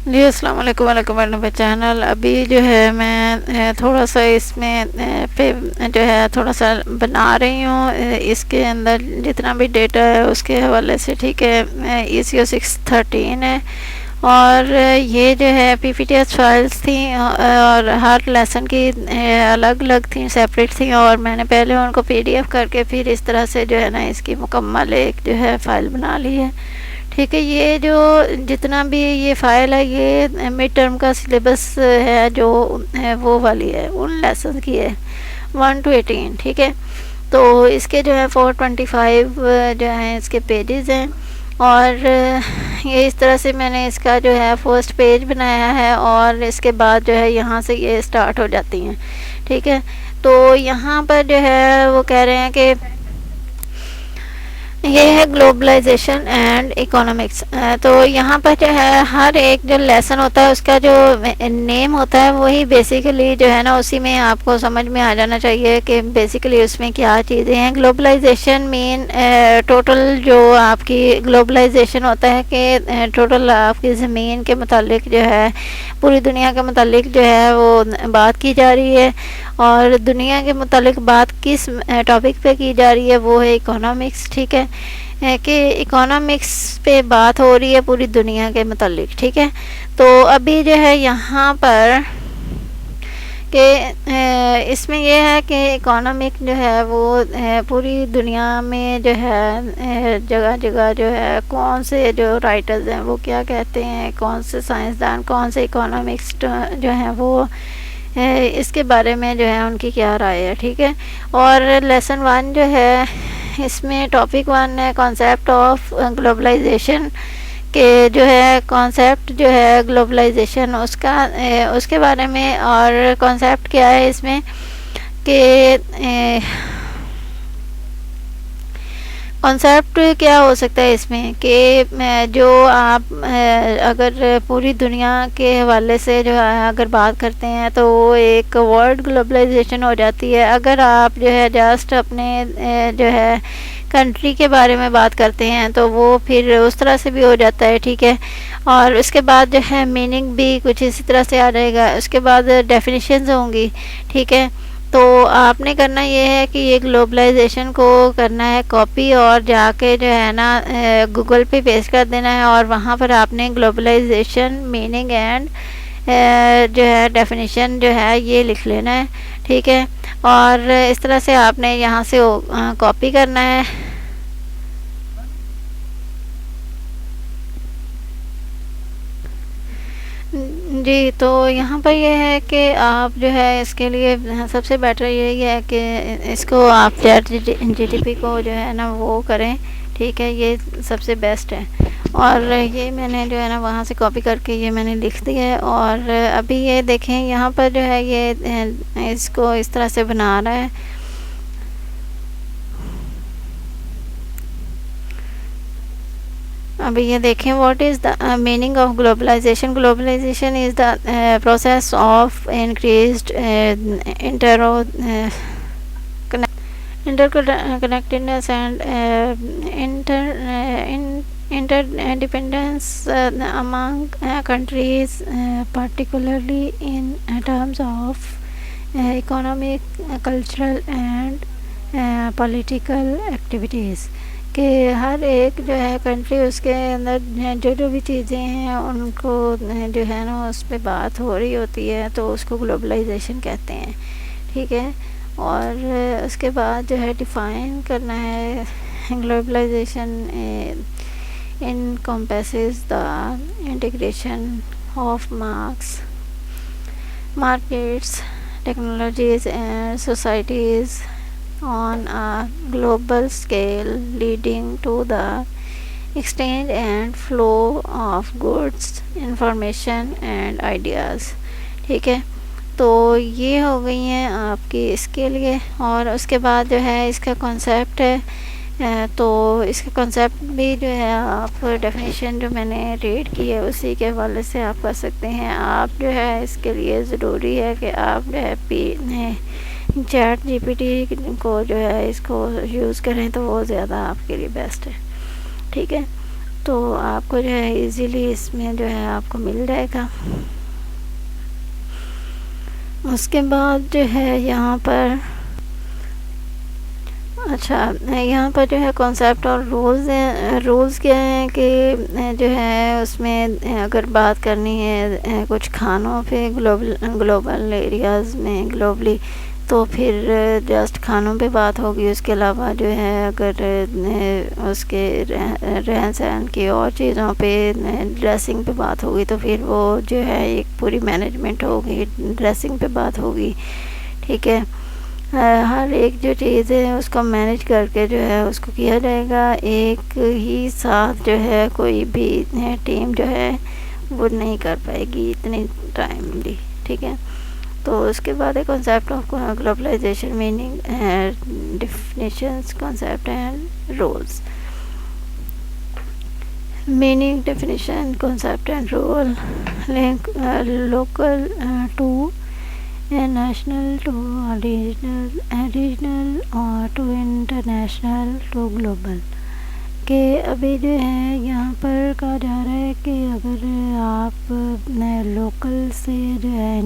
جی السلام علیکم وعلیکم ورحمۃ چینل. ابھی جو ہے میں تھوڑا سا اس میں پہ جو ہے تھوڑا سا بنا رہی ہوں اس کے اندر جتنا بھی ڈیٹا ہے اس کے حوالے سے. ٹھیک ہے, ECO 613 ہے اور یہ جو ہے PPTS فائلز تھیں اور ہر لیسن کی الگ الگ تھیں, سیپریٹ تھیں, اور میں نے پہلے ان کو PDF کر کے پھر اس طرح سے جو ہے نا اس کی مکمل ایک جو ہے فائل بنا لی ہے. ٹھیک ہے, یہ جو جتنا بھی یہ فائل ہے یہ مڈ ٹرم کا سلیبس ہے جو وہ والی ہے, ان لیسن کی ہے 1 to 18. ٹھیک ہے, تو اس کے جو ہے 425 جو ہیں اس کے پیجز ہیں, اور یہ اس طرح سے میں نے اس کا جو ہے فرسٹ پیج بنایا ہے, اور اس کے بعد جو ہے یہاں سے یہ سٹارٹ ہو جاتی ہیں. ٹھیک ہے, تو یہاں پر جو ہے وہ کہہ رہے ہیں کہ یہ ہے گلوبلائزیشن اینڈ اکنامکس. تو یہاں پر جو ہے ہر ایک جو لیسن ہوتا ہے اس کا جو نیم ہوتا ہے وہی بیسیکلی جو ہے نا اسی میں آپ کو سمجھ میں آ جانا چاہیے کہ بیسیکلی اس میں کیا چیزیں ہیں. گلوبلائزیشن مین ٹوٹل جو آپ کی گلوبلائزیشن ہوتا ہے کہ ٹوٹل آپ کی زمین کے متعلق جو ہے پوری دنیا کے متعلق جو ہے وہ بات کی جا رہی ہے, اور دنیا کے متعلق بات کس ٹاپک پہ کی جا رہی ہے وہ ہے اکنامکس. ٹھیک ہے, کہ اکنامکس پہ بات ہو رہی ہے پوری دنیا کے متعلق. ٹھیک ہے, تو ابھی جو ہے یہاں پر کہ اس میں یہ ہے کہ اکنامک جو ہے وہ پوری دنیا میں جو ہے جگہ جگہ جو ہے کون سے جو رائٹرز ہیں وہ کیا کہتے ہیں, کون سے سائنسدان کون سے اکنامکسٹ جو ہیں وہ اس کے بارے میں جو ہے ان کی کیا رائے ہے. ٹھیک ہے, اور لیسن 1 جو ہے اس میں ٹاپک 1 ہے کانسیپٹ آف گلوبلائزیشن, کہ جو ہے کانسیپٹ جو ہے گلوبلائزیشن اس کے بارے میں. اور کانسیپٹ کیا ہے اس میں کہ کانسیپٹ کیا ہو سکتا ہے اس میں کہ جو آپ اگر پوری دنیا کے حوالے سے جو ہے اگر بات کرتے ہیں تو وہ ایک ورلڈ گلوبلائزیشن ہو جاتی ہے. اگر آپ جو ہے جسٹ اپنے جو ہے کنٹری کے بارے میں بات کرتے ہیں تو وہ پھر اس طرح سے بھی ہو جاتا ہے. ٹھیک ہے, اور اس کے بعد جو ہے میننگ بھی کچھ اسی طرح سے آ جائے گا. اس کے بعد ڈیفینیشنز ہوں گی. ٹھیک ہے, تو آپ نے کرنا یہ ہے کہ یہ گلوبلائزیشن کو کرنا ہے کاپی, اور جا کے جو ہے نا گوگل پہ پیسٹ کر دینا ہے, اور وہاں پر آپ نے گلوبلائزیشن میننگ اینڈ جو ہے ڈیفینیشن جو ہے یہ لکھ لینا ہے. ٹھیک ہے, اور اس طرح سے آپ نے یہاں سے کاپی کرنا ہے. جی, تو یہاں پر یہ ہے کہ آپ جو ہے اس کے لیے سب سے بیٹر یہی ہے کہ اس کو آپ چیٹ GTP کو جو ہے نا وہ کریں. ٹھیک ہے, یہ سب سے بیسٹ ہے. اور یہ میں نے جو ہے نا وہاں سے کاپی کر کے یہ میں نے لکھ دی ہے, اور ابھی یہ دیکھیں یہاں پر جو ہے یہ اس کو اس طرح سے بنا رہا ہے. ابھی یہ دیکھیں what is the meaning of globalisation. Globalisation is the process of increased interconnectedness and interdependence among countries, particularly in terms of economic, cultural and political activities. کہ ہر ایک جو ہے کنٹری اس کے اندر جو بھی چیزیں ہیں ان کو جو ہے نا اس پہ بات ہو رہی ہوتی ہے تو اس کو گلوبلائزیشن کہتے ہیں. ٹھیک ہے, اور اس کے بعد جو ہے ڈیفائن کرنا ہے globalisation encompasses the integration of markets, technologies and societies on a global scale, leading to the exchange and flow of goods, information and ideas. ٹھیک ہے, تو یہ ہو گئی ہیں آپ کی اس کے لیے. اور اس کے بعد جو ہے اس کا کانسیپٹ ہے, تو اس کا کانسیپٹ بھی جو ہے آپ ڈیفینیشن جو میں نے ریڈ کی ہے اسی کے حوالے سے آپ کر سکتے ہیں. آپ جو ہے اس کے لیے ضروری ہے کہ آپ جو ہے چیٹ GPT کو جو ہے اس کو یوز کریں تو وہ زیادہ آپ کے لیے بیسٹ ہے. ٹھیک ہے, تو آپ کو جو ہے ایزیلی اس میں جو ہے آپ کو مل جائے گا۔ اس کے بعد جو ہے یہاں پر یہاں پر جو ہے کانسیپٹ اور رولز کیا ہیں کہ جو ہے اس میں اگر بات کرنی ہے کچھ کھانوں پہ گلوبل ایریاز میں گلوبلی، تو پھر جسٹ کھانوں پہ بات ہوگی۔ اس کے علاوہ جو ہے اگر اس کے رہن سہن کی اور چیزوں پہ ڈریسنگ پہ بات ہوگی تو پھر وہ جو ہے ایک پوری مینجمنٹ ہوگی، ڈریسنگ پہ بات ہوگی، ٹھیک ہے۔ ہر ایک جو چیز ہے اس کو مینیج کر کے جو ہے اس کو کیا جائے گا۔ ایک ہی ساتھ جو ہے کوئی بھی ٹیم جو ہے وہ نہیں کر پائے گی اتنی ٹائملی، ٹھیک ہے۔ تو اس کے بعد ہے concept of globalisation, meaning, definitions, concept and roles. Meaning, definition, concept and role, link local to national to regional اور ٹو انٹرنیشنل ٹو گلوبل۔ کہ ابھی جو ہے یہاں پر کہا جا رہا ہے کہ اگر آپ لوکل سے جو ہے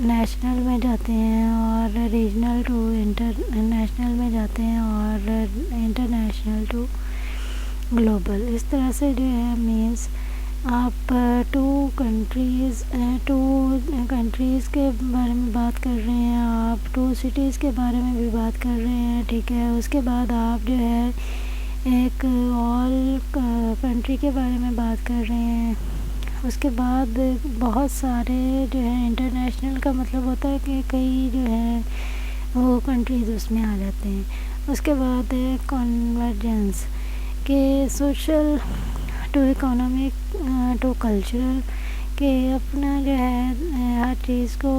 نیشنل میں جاتے ہیں اور ریجنل ٹو انٹرنیشنل میں جاتے ہیں اور انٹرنیشنل ٹو گلوبل، اس طرح سے جو ہے مینس آپ ٹو کنٹریز کے بارے میں بات کر رہے ہیں، آپ ٹو سٹیز کے بارے میں بھی بات کر رہے ہیں، ٹھیک ہے۔ اس کے بعد آپ جو ہے ایک آل کنٹری کے بارے میں بات کر رہے ہیں۔ اس کے بعد بہت سارے جو ہے انٹرنیشنل کا مطلب ہوتا ہے کہ کئی جو ہے وہ کنٹریز اس میں آ جاتے ہیں۔ اس کے بعد ہے کنورجنس، کہ social to economic to cultural, کہ اپنا جو ہے ہر چیز کو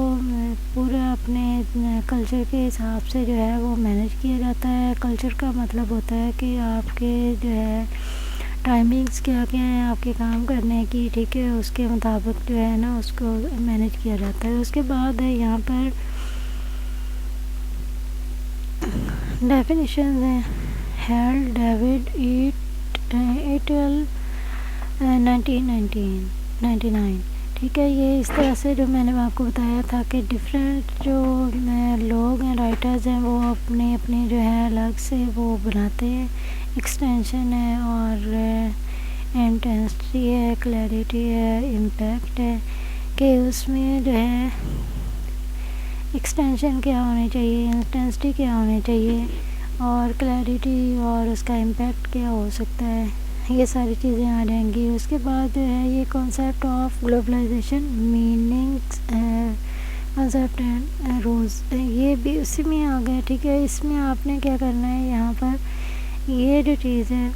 پورا اپنے کلچر کے حساب سے جو ہے وہ مینیج کیا جاتا ہے۔ کلچر کا مطلب ہوتا ہے کہ آپ کے جو ہے ٹائمنگز کیا کیا ہیں آپ کے کام کرنے کی، ٹھیک ہے، اس کے مطابق جو ہے نا اس کو مینیج کیا جاتا ہے۔ اس کے بعد ہے یہاں پر ڈیفینیشنز ہیں۔ ہیل ڈیوڈ ایٹل 1999، ٹھیک ہے۔ یہ اس طرح سے جو میں نے آپ کو بتایا تھا کہ ڈفرینٹ جو لوگ ہیں، رائٹرز ہیں، وہ اپنی جو ہے الگ سے وہ بناتے ہیں۔ ایکسٹینشن ہے اور انٹینسٹی ہے، کلیئرٹی ہے، امپیکٹ ہے، کہ اس میں جو ہے ایکسٹینشن کیا ہونی چاہیے، انٹینسٹی کیا ہونی چاہیے، اور کلیئرٹی اور اس کا امپیکٹ کیا ہو سکتا ہے، یہ ساری چیزیں آ جائیں گی۔ اس کے بعد جو ہے یہ concept of globalisation, meanings, concept and roles, یہ بھی اسی میں آ گئے، ٹھیک ہے۔ اس میں آپ نے کیا کرنا ہے، یہاں پر یہ جو چیز ہے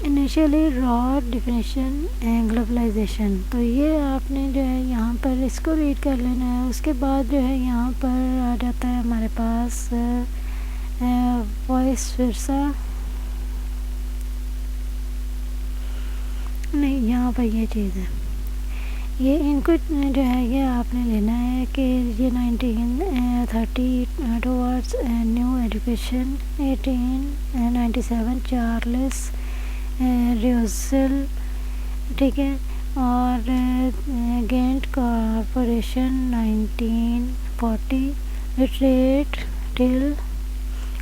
انیشیلی را ڈیفینیشن گلوبلائزیشن، تو یہ آپ نے جو ہے یہاں پر اس کو ریڈ کر لینا ہے۔ اس کے بعد جو ہے یہاں پر آ جاتا ہے ہمارے پاس وائس ورسا، نہیں یہاں پر یہ چیز ہے، یہ ان کو جو ہے یہ آپ نے لینا ہے کہ یہ 1930 ٹورڈز نیو ایجوکیشن، 1897 چارلس ریوزل، ٹھیک ہے، اور گینٹ کارپوریشن 1940،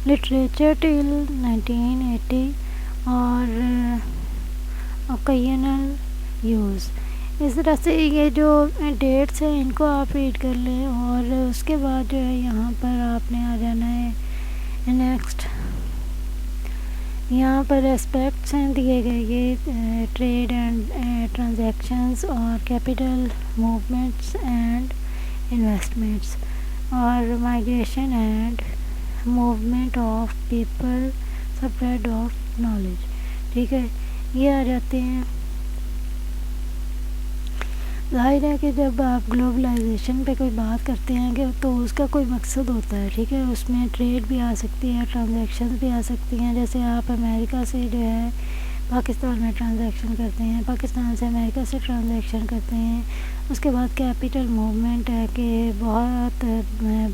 لٹریچر ٹل 1980، اور اوکیینل یوز۔ اس طرح سے یہ جو ڈیٹس ہیں ان کو آپ ریڈ کر لیں، اور اس کے بعد جو ہے یہاں پر آپ نے آ جانا ہے نیکسٹ۔ یہاں پر اسپیکٹس ہیں دیے گئے، یہ ٹریڈ اینڈ ٹرانزیکشنز اور کیپٹل موومنٹس اینڈ انویسٹمنٹس، اور migration and movement of people, spread of knowledge, ٹھیک ہے، یہ آ جاتے ہیں۔ ظاہر ہے کہ جب آپ گلوبلائزیشن پہ کوئی بات کرتے ہیں کہ تو اس کا کوئی مقصد ہوتا ہے، ٹھیک ہے، اس میں ٹریڈ بھی آ سکتی ہے، ٹرانزیکشن بھی آ سکتی ہیں، جیسے آپ امریکہ سے جو ہے پاکستان میں ٹرانزیکشن کرتے ہیں، پاکستان سے امریکہ سے ٹرانزیکشن کرتے ہیں۔ اس کے بعد کیپٹل موومنٹ ہے کہ بہت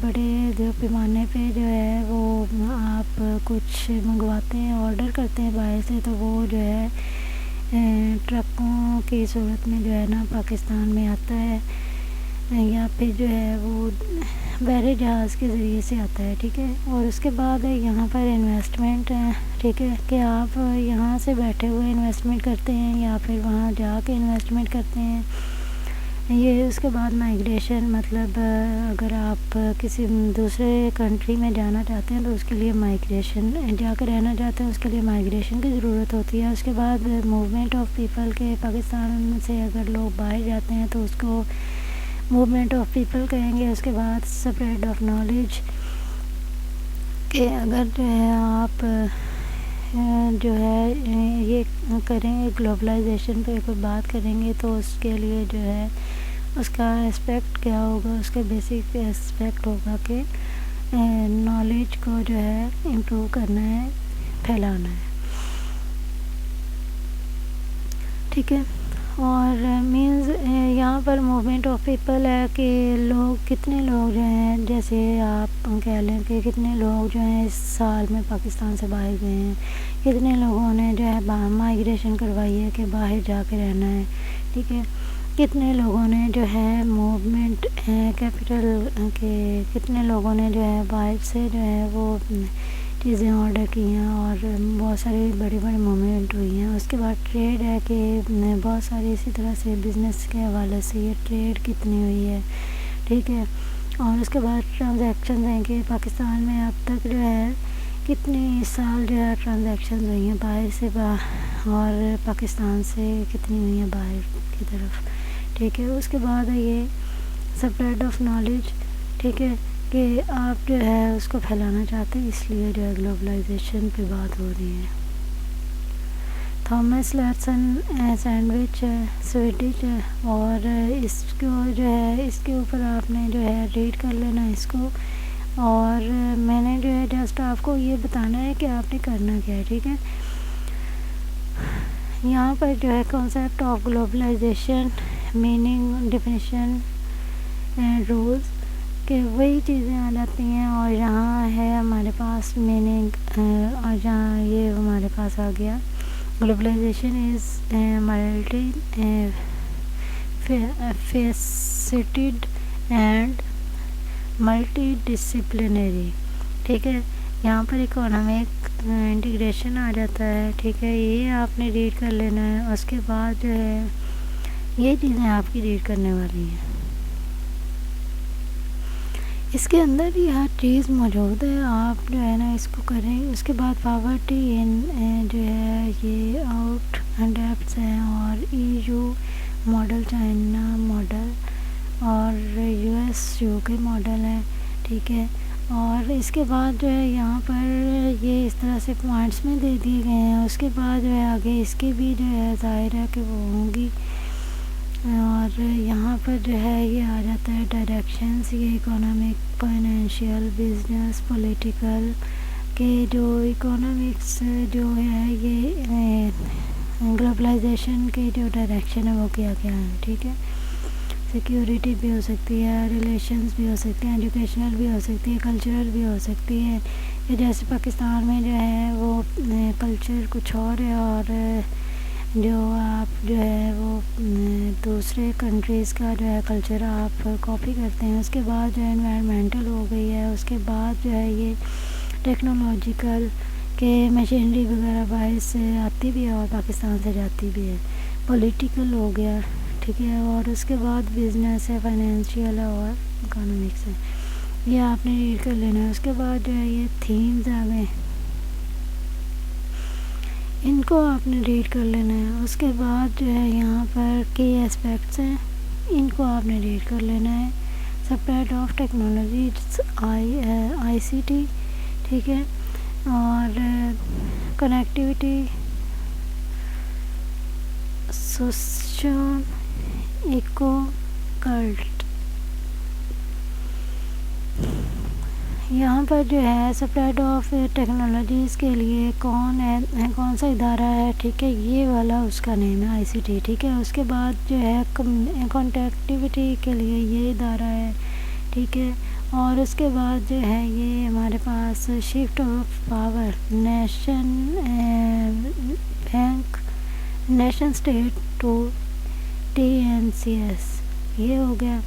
بڑے جو پیمانے پہ جو ہے وہ آپ کچھ منگواتے ہیں، آرڈر کرتے ہیں باہر سے، تو وہ جو ہے ٹرکوں کی صورت میں جو ہے نا پاکستان میں آتا ہے، یا پھر جو ہے وہ بحری جہاز کے ذریعے سے آتا ہے، ٹھیک ہے۔ اور اس کے بعد یہاں پر انویسٹمنٹ ہے، ٹھیک ہے، کہ آپ یہاں سے بیٹھے ہوئے انویسٹمنٹ کرتے ہیں یا پھر وہاں جا کے انویسٹمنٹ کرتے ہیں۔ یہ اس کے بعد مائگریشن، مطلب اگر آپ کسی دوسرے کنٹری میں جانا چاہتے ہیں تو اس کے لیے مائگریشن، جا کے رہنا چاہتے ہیں اس کے لیے مائگریشن کی ضرورت ہوتی ہے۔ اس کے بعد موومنٹ آف پیپل، کے پاکستان سے اگر لوگ باہر جاتے ہیں تو اس کو موومنٹ آف پیپل کہیں گے۔ اس کے بعد اسپریڈ آف نالج، کہ اگر جو ہے آپ جو ہے یہ کریں گے گلوبلائزیشن پہ کوئی بات کریں گے تو اس کے لیے جو ہے اس کا اسپیکٹ کیا ہوگا، اس کا بیسک اسپیکٹ ہوگا کہ نالج کو جو ہے امپروو کرنا ہے، پھیلانا ہے، ٹھیک ہے۔ اور مینز یہاں پر موومنٹ آف پیپل ہے کہ لوگ، کتنے لوگ جو ہیں، جیسے آپ کہہ لیں کہ کتنے لوگ جو ہیں اس سال میں پاکستان سے باہر گئے ہیں، کتنے لوگوں نے جو ہے مائگریشن کروائی ہے کہ باہر جا کے رہنا ہے، ٹھیک ہے۔ کتنے لوگوں نے جو ہے موومنٹ کیپٹل کے، کتنے لوگوں نے جو ہے باہر سے جو ہے وہ چیزیں آرڈر کی ہیں، اور بہت ساری بڑی بڑی موومنٹ ہوئی ہیں۔ اس کے بعد ٹریڈ ہے کہ بہت ساری اسی طرح سے بزنس کے حوالے سے یہ ٹریڈ کتنی ہوئی ہے، ٹھیک ہے۔ اور اس کے بعد ٹرانزیکشن ہیں کہ پاکستان میں اب تک جو ہے کتنی سال جو ہے ٹرانزیکشن ہوئی ہیں باہر سے اور پاکستان سے کتنی ہوئی ہیں باہر کی طرف، ٹھیک ہے۔ اس کے بعد ہے یہ اسپریڈ آف نالج، ٹھیک ہے، کہ آپ جو ہے اس کو پھیلانا چاہتے ہیں، اس لیے جو ہے گلوبلائزیشن پہ بات ہو رہی ہے۔ تھامس لیٹسن سینڈوچ ہے، سویڈش ہے، اور اس کو جو ہے اس کے اوپر آپ نے جو ہے ریڈ کر لینا اس کو، اور میں نے جو ہے جسٹ آپ کو یہ بتانا ہے کہ آپ نے کرنا کیا ہے، ٹھیک ہے۔ یہاں پر جو ہے concept of globalisation, meaning, definition and roles, کہ وہی چیزیں آ جاتی ہیں، اور یہاں ہے ہمارے پاس میننگ، اور جہاں یہ ہمارے پاس آ گیا globalisation is multifaceted and multidisciplinary, ٹھیک ہے۔ یہاں پر اکنامک انٹیگریشن آ جاتا ہے، ٹھیک ہے، یہ آپ نے ریڈ کر لینا ہے۔ اس کے بعد جو ہے یہ چیزیں آپ کی ریڈ کرنے والی ہیں، اس کے اندر ہی ہر چیز موجود ہے، آپ جو ہے نا اس کو کریں۔ اس کے بعد پاورٹی جو ہے یہ آؤٹ ڈیپٹس ہیں، اور E U model, China model, اور یو ایس یو کے ماڈل ہے، ٹھیک ہے۔ اور اس کے بعد جو ہے یہاں پر یہ اس طرح سے پوائنٹس میں دے دیے گئے ہیں۔ اس کے بعد جو ہے آگے اس کی بھی جو ہے ظاہر ہے کہ وہ ہوں گی، اور یہاں پر جو ہے یہ آ جاتا ہے ڈائریکشنز، یہ اکنامک، فائنینشیل، بزنس، پولیٹیکل، کہ جو اکنامکس جو ہے یہ گلوبلائزیشن کے جو ڈائریکشن ہے وہ کیا کیا ہے، ٹھیک ہے۔ سیکیورٹی بھی ہو سکتی ہے، ریلیشنز بھی ہو سکتے ہیں، ایجوکیشنل بھی ہو سکتی ہے، کلچرل بھی ہو سکتی ہے، کہ جیسے پاکستان میں جو ہے وہ کلچر کچھ اور ہے، اور جو آپ جو ہے وہ دوسرے کنٹریز کا جو ہے کلچر آپ کاپی کرتے ہیں۔ اس کے بعد جو ہے انوائرمنٹل ہو گئی ہے، اس کے بعد جو ہے یہ ٹیکنالوجیکل، کہ مشینری وغیرہ باہر سے آتی بھی ہے اور پاکستان سے جاتی بھی ہے۔ پولیٹیکل ہو گیا، ٹھیک ہے، اور اس کے بعد بزنس ہے، فائنینشیل ہے، اور اکنامکس ہے، یہ آپ نے ریڈ کر لینا ہے۔ اس کے بعد جو ہے یہ تھیمز آ گئے، ان کو آپ نے ریڈ کر لینا ہے۔ اس کے بعد جو ہے یہاں پر کی اسپیکٹس ہیں، ان کو آپ نے ریڈ کر لینا ہے۔ Spread of technology, I C T, ٹھیک ہے، اور کنیکٹیوٹی، سوشل، ایکو کلٹ، یہاں پر جو ہے سپریڈ آف ٹیکنالوجیز کے لیے کون سا ادارہ ہے، ٹھیک ہے، یہ والا اس کا نیم ہے آئی سی ٹی، ٹھیک ہے۔ اس کے بعد جو ہے کانٹیکٹیوٹی کے لیے یہ ادارہ ہے، ٹھیک ہے۔ اور اس کے بعد جو ہے یہ ہمارے پاس shift of power nation state to T N C S, یہ ہو گیا۔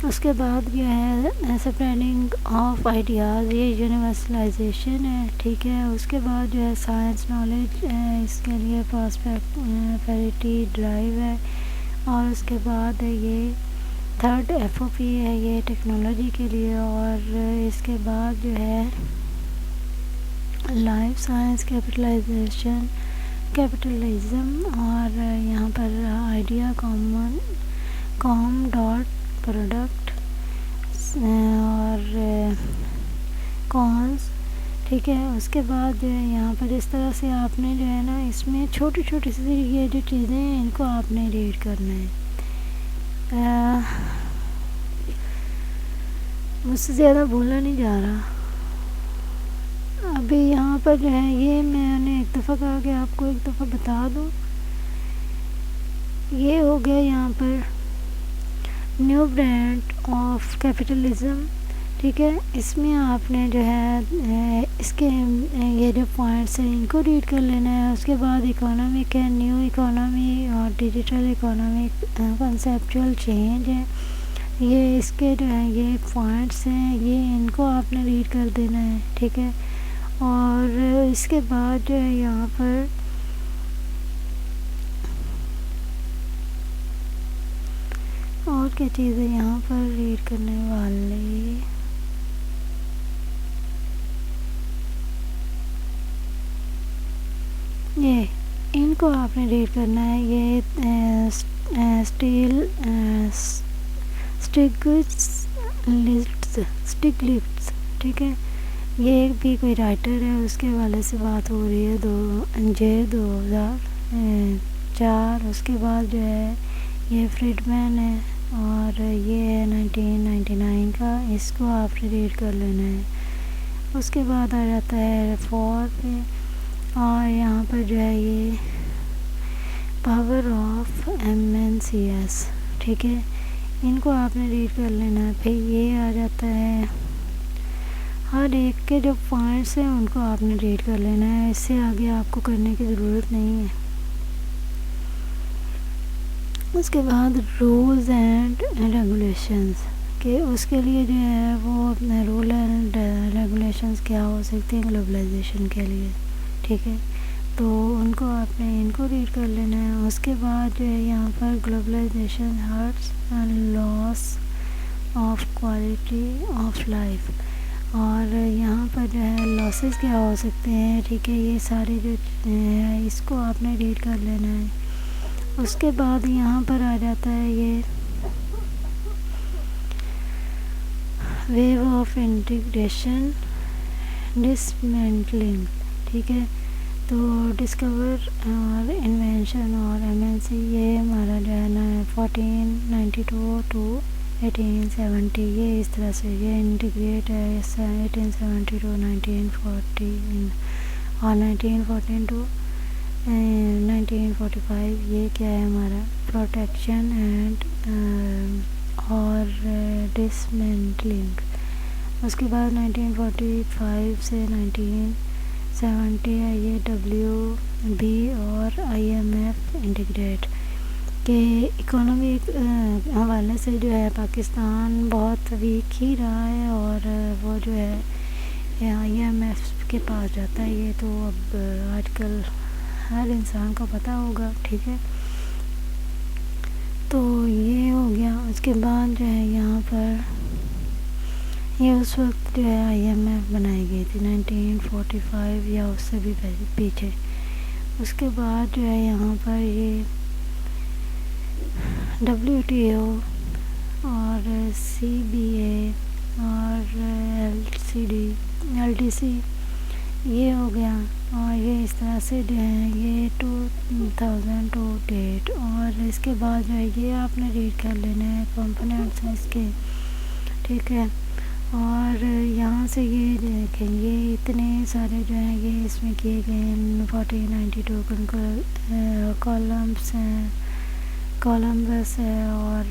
اس کے بعد جو ہے اسپریڈنگ آف آئیڈیاز، یہ یونیورسلائزیشن ہے، ٹھیک ہے۔ اس کے بعد جو ہے سائنس نالج، اس کے لیے پراسپیرٹی ڈرائیو ہے۔ اور اس کے بعد یہ تھرڈ ایف او پی ہے، یہ ٹیکنالوجی کے لیے۔ اور اس کے بعد جو ہے لائف سائنس کیپٹلزم، اور یہاں پر آئیڈیا کام ڈاٹ پروڈکٹ اور کونز، ٹھیک ہے۔ اس کے بعد جو ہے یہاں پر اس طرح سے آپ نے جو ہے نا اس میں چھوٹی چھوٹی سی یہ جو چیزیں ہیں ان کو آپ نے ریڈ کرنا ہے۔ مجھ سے زیادہ بولا نہیں جا رہا۔ ابھی یہاں پر جو ہے یہ میں نے ایک دفعہ کہا کہ آپ کو ایک دفعہ بتا دوں، یہ ہو گیا یہاں پر نیو برانڈ آف کیپٹلزم، ٹھیک ہے۔ اس میں آپ نے جو ہے اس کے یہ جو پوائنٹس ہیں ان کو ریڈ کر لینا ہے۔ اس کے بعد اکانومک ہے، نیو اکانومی اور ڈیجیٹل اکانومی کنسیپچول چینج ہے، یہ اس کے جو ہے یہ پوائنٹس ہیں، یہ ان کو آپ نے ریڈ کر دینا ہے، ٹھیک ہے۔ اور اس کے بعد جو ہے یہاں پر اور کیا چیز ہے یہاں پر ریڈ کرنے والے، یہ ان کو آپ نے ریڈ کرنا ہے۔ یہ اسٹیل اسٹگلٹس، ٹھیک ہے، یہ بھی کوئی رائٹر ہے، اس کے حوالے سے بات ہو رہی ہے 2004۔ اس کے بعد جو ہے یہ فریڈمین ہے اور یہ ہے 1999 کا، اس کو آپ نے ریڈ کر لینا ہے۔ اس کے بعد آ جاتا ہے 4 پہ، اور یہاں پر جو ہے یہ power of M N C S, ٹھیک ہے، ان کو آپ نے ریڈ کر لینا ہے۔ پھر یہ آ جاتا ہے ہر ایک کے جو پوائنٹس ہیں ان کو آپ نے ریڈ کر لینا ہے، اس سے آگے آپ کو کرنے کی ضرورت نہیں ہے۔ اس کے بعد رولز اینڈ ریگولیشنز، کہ اس کے لیے جو ہے وہ رول اینڈ ریگولیشنز کیا ہو سکتے ہیں گلوبلائزیشن کے لیے، ٹھیک ہے، تو ان کو آپ نے ان کو ریڈ کر لینا ہے۔ اس کے بعد جو ہے یہاں پر globalisation hurts and loss of quality of life, اور یہاں پر جو ہے لاسز کیا ہو سکتے ہیں، ٹھیک ہے، یہ سارے جو ہے اس کو آپ نے ریڈ کر لینا ہے۔ اس کے بعد یہاں پر آ جاتا ہے یہ ویو آف انٹیگریشن ڈسمینٹلنگ، ٹھیک ہے، تو ڈسکور اور انوینشن اور ایم این سی، یہ ہمارا جو ہے نا 1492 ٹو 1870، یہ اس طرح سے یہ انٹیگریٹ ہے 1870 ٹو 1914 اور 1914 ٹو 1945، یہ کیا ہے ہمارا پروٹیکشن اینڈ اور ڈسمینٹلنگ۔ اس کے بعد 1945 سے 1970 ہے یہ ڈبلیو بی اور آئی ایم ایف انٹیگریٹ، کہ اکانومی حوالے سے جو ہے پاکستان بہت ویک ہی رہا ہے، اور وہ جو ہے آئی ایم ایف کے پاس جاتا ہے، یہ تو اب آج کل ہر انسان کو پتہ ہوگا، ٹھیک ہے۔ تو یہ ہو گیا۔ اس کے بعد جو ہے یہاں پر یہ اس وقت جو ہے آئی ایم ایف بنائی گئی تھی 1945 یا اس سے بھی پیچھے۔ اس کے بعد جو ہے یہاں پر یہ ڈبلیو ٹی او اور سی بی اے اور ایل ٹی سی، یہ ہو گیا، اور یہ اس طرح سے جو ہے یہ 2000 ٹو ڈیٹ۔ اور اس کے بعد جو ہے یہ آپ نے ریڈ کر لینا ہے کمپوننٹس اس کے، ٹھیک ہے۔ اور یہاں سے یہ دیکھیں یہ اتنے سارے جو ہیں یہ اس میں کیے گئے ہیں 1492 کالمس ہیں، کولمبس ہے اور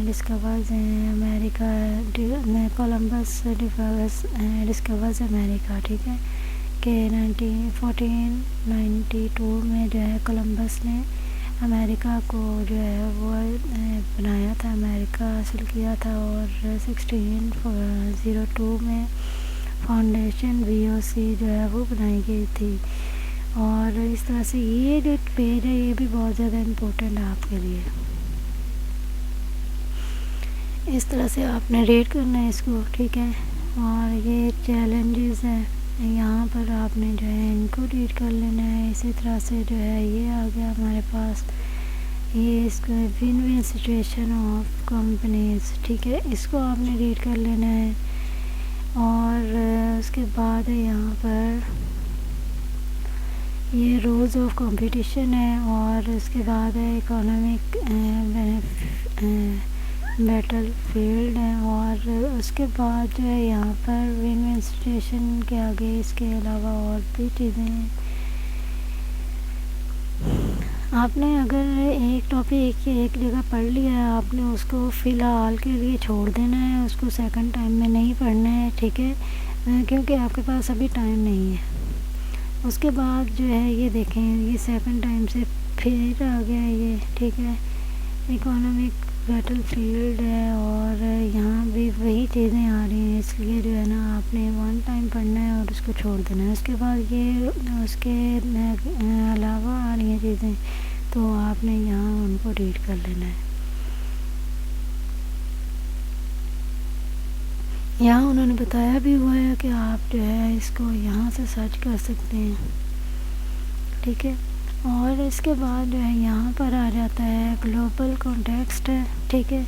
ڈسکورز ہیں امریکہ، کولمبس ڈسکورز امریکہ، ٹھیک ہے کہ 1492 میں جو ہے کولمبس نے امریکہ کو جو ہے وہ بنایا تھا، امریکہ حاصل کیا تھا، اور 1602 میں فاؤنڈیشن VOC جو ہے وہ بنائی گئی تھی۔ اور اس طرح سے یہ جو پیج ہے یہ بھی بہت زیادہ امپورٹنٹ ہے آپ کے لیے، اس طرح سے آپ نے ریڈ کرنا ہے اس کو، ٹھیک ہے۔ اور یہ چیلنجز ہیں یہاں پر آپ نے جو ہے ان کو ریڈ کر لینا ہے۔ اسی طرح سے جو ہے یہ آ گیا ہمارے پاس یہ اس کو one one situation of companies, ٹھیک ہے، اس کو آپ نے ریڈ کر لینا ہے۔ اور اس کے بعد یہاں پر یہ رولز آف کمپٹیشن ہے، اور اس کے بعد ہے اکنامک بیٹل فیلڈ ہے، اور اس کے بعد جو ہے یہاں پر ون ون سچویشن کے آگے اس کے علاوہ اور بھی چیزیں ہیں۔ آپ نے اگر ایک ٹاپک ایک جگہ پڑھ لیا ہے آپ نے اس کو فی الحال کے لیے چھوڑ دینا ہے، اس کو سیکنڈ ٹائم میں نہیں پڑھنا ہے، ٹھیک ہے، کیونکہ آپ کے پاس ابھی ٹائم نہیں ہے۔ اس کے بعد جو ہے یہ دیکھیں یہ سیکنڈ ٹائم سے پھر آ گیا یہ، ٹھیک ہے، اکنامک بیٹل فیلڈ ہے، اور یہاں بھی وہی چیزیں آ رہی ہیں، اس لیے جو ہے نا آپ نے ون ٹائم پڑھنا ہے اور اس کو چھوڑ دینا ہے۔ اس کے بعد یہ اس کے علاوہ آ رہی ہیں چیزیں تو آپ نے یہاں ان کو ریڈ کر لینا ہے۔ یہاں انہوں نے بتایا بھی ہوا ہے کہ آپ جو ہے اس کو یہاں سے سرچ کر سکتے ہیں، ٹھیک ہے۔ اور اس کے بعد جو ہے یہاں پر آ جاتا ہے گلوبل کانٹیکسٹ، ٹھیک ہے،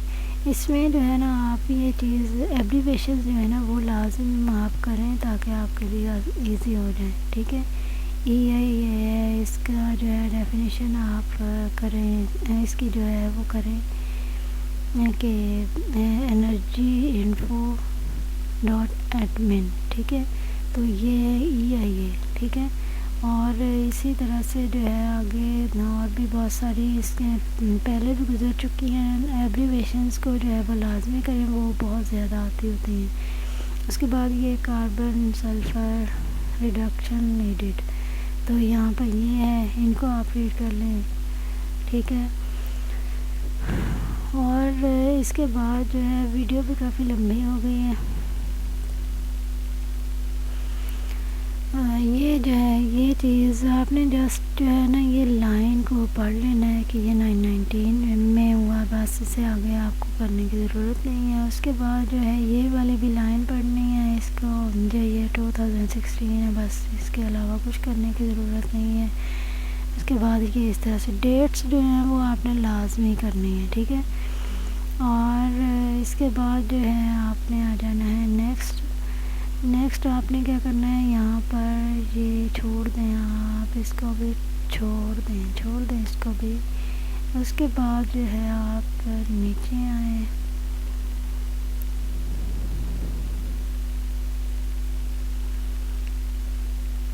اس میں جو ہے نا آپ یہ چیز ایبریویشن جو ہے نا وہ لازم آپ کریں تاکہ آپ کے لیے ایزی ہو جائے، ٹھیک ہے۔ EIA ہے، اس کا جو ہے ڈیفینیشن آپ کریں، اس کی جو ہے وہ کریں کہ انرجی انفو ڈاٹ ایڈمن، ٹھیک ہے، تو یہ ہے EIA، ٹھیک ہے۔ اور اسی طرح سے جو ہے آگے اور بھی بہت ساری اس کے پہلے بھی گزر چکی ہیں ایبریویشنس کو جو ہے وہ لازمی کریں، وہ بہت زیادہ آتی ہوتی ہیں۔ اس کے بعد یہ کاربن سلفر ریڈکشن نیڈڈ، تو یہاں پر یہ ہے، ان کو آپ ریڈ کر لیں، ٹھیک ہے۔ اور اس کے بعد جو ہے ویڈیو بھی کافی لمبی ہو گئی ہے، یہ جو ہے یہ چیز آپ نے جسٹ جو ہے نا یہ لائن کو پڑھ لینا ہے کہ یہ 919 میں ہوا، بس اس سے آگے آپ کو کرنے کی ضرورت نہیں ہے۔ اس کے بعد جو ہے یہ والی بھی لائن پڑھنی ہے، اس کو جو یہ 2016 ہے، بس اس کے علاوہ کچھ کرنے کی ضرورت نہیں ہے۔ اس کے بعد یہ اس طرح سے ڈیٹس جو ہیں وہ آپ نے لازمی کرنی ہے، ٹھیک ہے۔ اور اس کے بعد جو ہے آپ نے آ جانا ہے نیکسٹ آپ نے کیا کرنا ہے، یہاں پر یہ چھوڑ دیں، آپ اس کو بھی چھوڑ دیں اس کو بھی۔ اس کے بعد جو ہے آپ نیچے آئیں،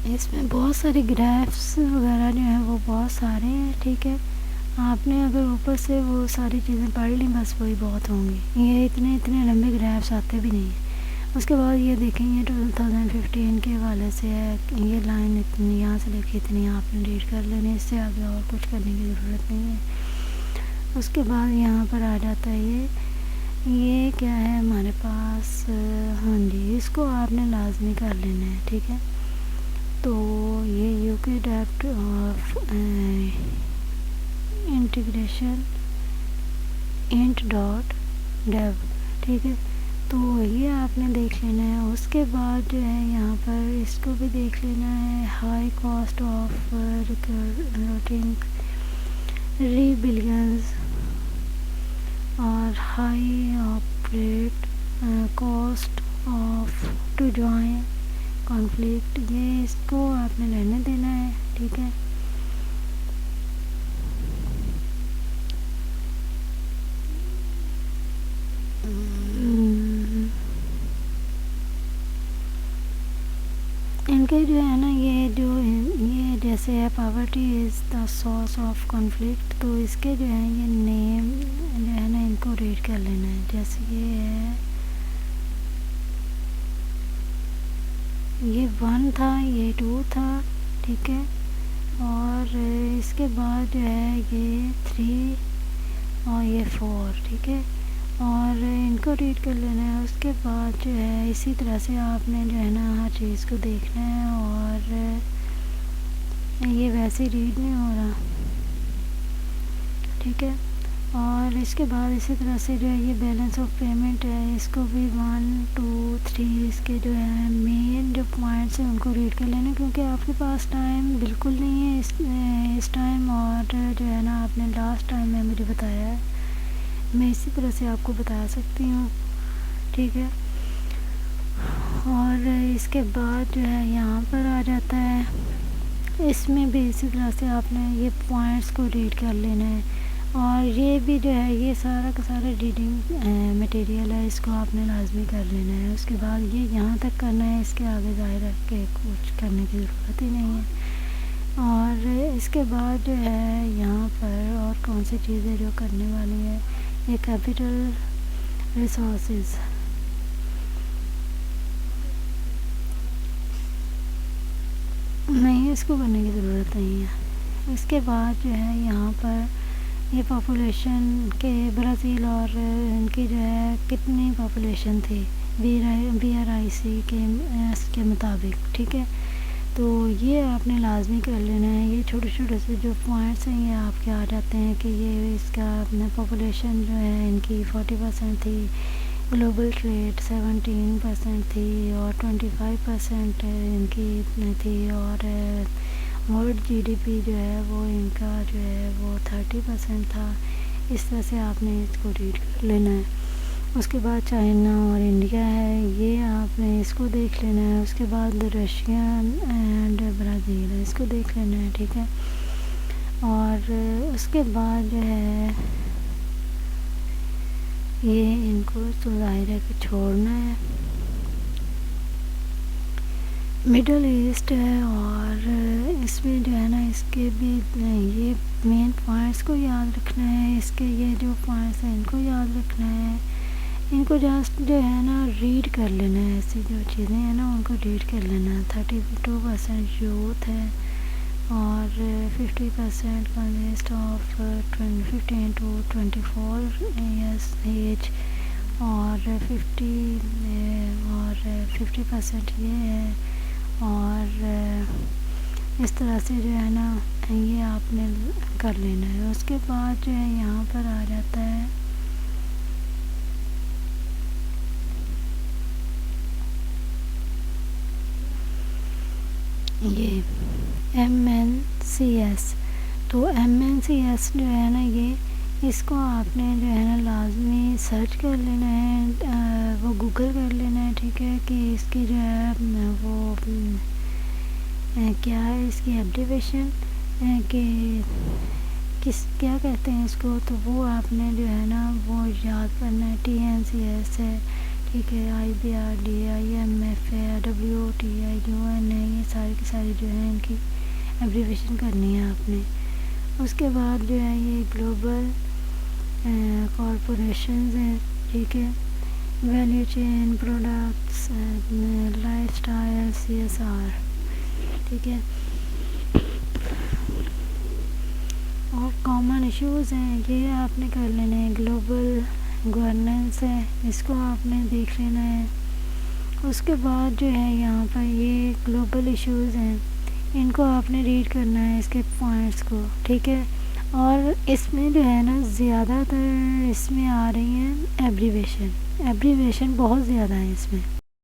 اس میں بہت سارے گرافس وغیرہ جو ہیں وہ بہت سارے ہیں، ٹھیک ہے۔ آپ نے اگر اوپر سے وہ ساری چیزیں پڑھ لیں بس وہی بہت ہوں گی، یہ اتنے لمبے گرافس آتے بھی نہیں ہیں۔ اس کے بعد یہ دیکھیں یہ 2015 کے حوالے سے ہے، یہ لائن اتنی یہاں سے لے کے اتنی آپ نے ریڈ کر لینی، اس سے آگے اور کچھ کرنے کی ضرورت نہیں ہے۔ اس کے بعد یہاں پر آ جاتا ہے یہ کیا ہے ہمارے پاس، ہاں جی، اس کو آپ نے لازمی کر لینا ہے، ٹھیک ہے۔ تو یہ UK dept of integration int dot du, ٹھیک ہے، تو یہ آپ نے دیکھ لینا ہے۔ اس کے بعد جو ہے یہاں پر اس کو بھی دیکھ لینا ہے، ہائی کاسٹ آف ریکروٹنگ ریبیلیئنز اور high operate cost of two join conflict, یہ اس کو آپ نے رہنے دینا ہے، ٹھیک ہے۔ جو ہے نا یہ جیسے ہے poverty is the source of conflict, تو اس کے جو ہے یہ نیم جو ہے نا ان کو ریڈ کر لینا ہے. جیسے یہ ہے، یہ 1 تھا، یہ 2 تھا، ٹھیک ہے. اور اس کے بعد جو ہے یہ 3 اور یہ 4، ٹھیک ہے. اور ان کو ریڈ کر لینا ہے. اس کے بعد جو ہے اسی طرح سے آپ نے جو ہے نا ہر چیز کو دیکھنا ہے. اور یہ ویسے ریڈ نہیں ہو رہا، ٹھیک ہے. اور اس کے بعد اسی طرح سے جو ہے یہ بیلنس آف پیمنٹ ہے، اس کو بھی 1 2 3 اس کے جو ہے مین جو پوائنٹس ہیں ان کو ریڈ کر لینا، کیونکہ آپ کے پاس ٹائم بالکل نہیں ہے اس ٹائم. اور جو ہے نا آپ نے لاسٹ ٹائم میں مجھے بتایا ہے، میں اسی طرح سے آپ کو بتا سکتی ہوں، ٹھیک ہے. اور اس کے بعد جو ہے یہاں پر آ جاتا ہے، اس میں بھی اسی طرح سے آپ نے یہ پوائنٹس کو ریڈ کر لینا ہے. اور یہ بھی جو ہے یہ سارا کا سارا ریڈنگ مٹیریل ہے، اس کو آپ نے لازمی کر لینا ہے. اس کے بعد یہ یہاں تک کرنا ہے، اس کے آگے ظاہر رکھ کے کچھ کرنے کی ضرورت ہی نہیں ہے. اور اس کے بعد جو ہے یہاں پر اور کون سی چیزیں جو کرنے والی ہے، یہ کیپٹل ریسورسز، نہیں اس کو کرنے کی ضرورت نہیں ہے. اس کے بعد جو ہے یہاں پر یہ پاپولیشن کے برازیل اور ان کی جو ہے کتنی پاپولیشن تھی BRIC کے مطابق، ٹھیک ہے. تو یہ آپ نے لازمی کر لینا ہے. یہ چھوٹے چھوٹے سے جو پوائنٹس ہیں یہ آپ کے آ جاتے ہیں کہ یہ اس کا اپنا پاپولیشن جو ہے ان کی 40% تھی، گلوبل ٹریڈ 17% تھی، اور 25% ان کی تھی، اور ورلڈ GDP جو ہے وہ ان کا جو ہے وہ 30% تھا. اس طرح سے آپ نے اس کو ریڈ کر لینا ہے. اس کے بعد چائنا اور انڈیا ہے، یہ آپ نے اس کو دیکھ لینا ہے. اس کے بعد رشیا اینڈ برازیل ہے، اس کو دیکھ لینا ہے، ٹھیک ہے. اور اس کے بعد جو ہے یہ ان کو تو ظاہر ہے کہ چھوڑنا ہے. مڈل ایسٹ ہے، اور اس میں جو ہے نا اس کے بھی یہ مین پوائنٹس کو یاد رکھنا ہے. اس کے یہ جو پوائنٹس ہیں ان کو یاد رکھنا ہے. ان کو جسٹ جو ہے نا ریڈ کر لینا ہے. ایسی جو چیزیں ہیں نا ان کو ریڈ کر لینا ہے. 32% یوتھ ہے، اور 50% consist of 15 to 24 years age, اور 50% یہ ہے. اور اس طرح سے جو ہے نا یہ آپ نے کر لینا ہے. اس کے بعد جو ہے یہاں پر آ جاتا ہے یہ MNCS. تو MNCS جو ہے نا یہ اس کو آپ نے جو ہے نا لازمی سرچ کر لینا ہے، وہ گوگل کر لینا ہے، ٹھیک ہے. کہ اس کی جو ہے وہ کیا ہے اس کی ایبریویشن، کہ کیا کہتے ہیں اس کو. تو وہ آپ نے جو ہے نا وہ یاد کرنا ہے. TNCS ہے، ٹھیک ہے. IBRD، IMF ہے، WTI UN ہے. یہ ساری کی ساری جو ہے ان کی ایبریویشن کرنی ہے آپ نے. اس کے بعد جو ہے یہ گلوبل کارپوریشنز ہیں، ٹھیک ہے. Value chain, products, lifestyle, CSR، ٹھیک ہے. اور کامن ایشوز ہیں یہ آپ نے کر لینے ہیں. گلوبل گورننس ہے، اس کو آپ نے دیکھ لینا ہے. اس کے بعد جو ہے یہاں پر یہ گلوبل ایشوز ہیں، ان کو آپ نے ریڈ کرنا ہے، اس کے پوائنٹس کو، ٹھیک ہے. اور اس میں جو ہے نا زیادہ تر اس میں آ رہی ہیں ایبریویشن بہت زیادہ ہیں اس میں.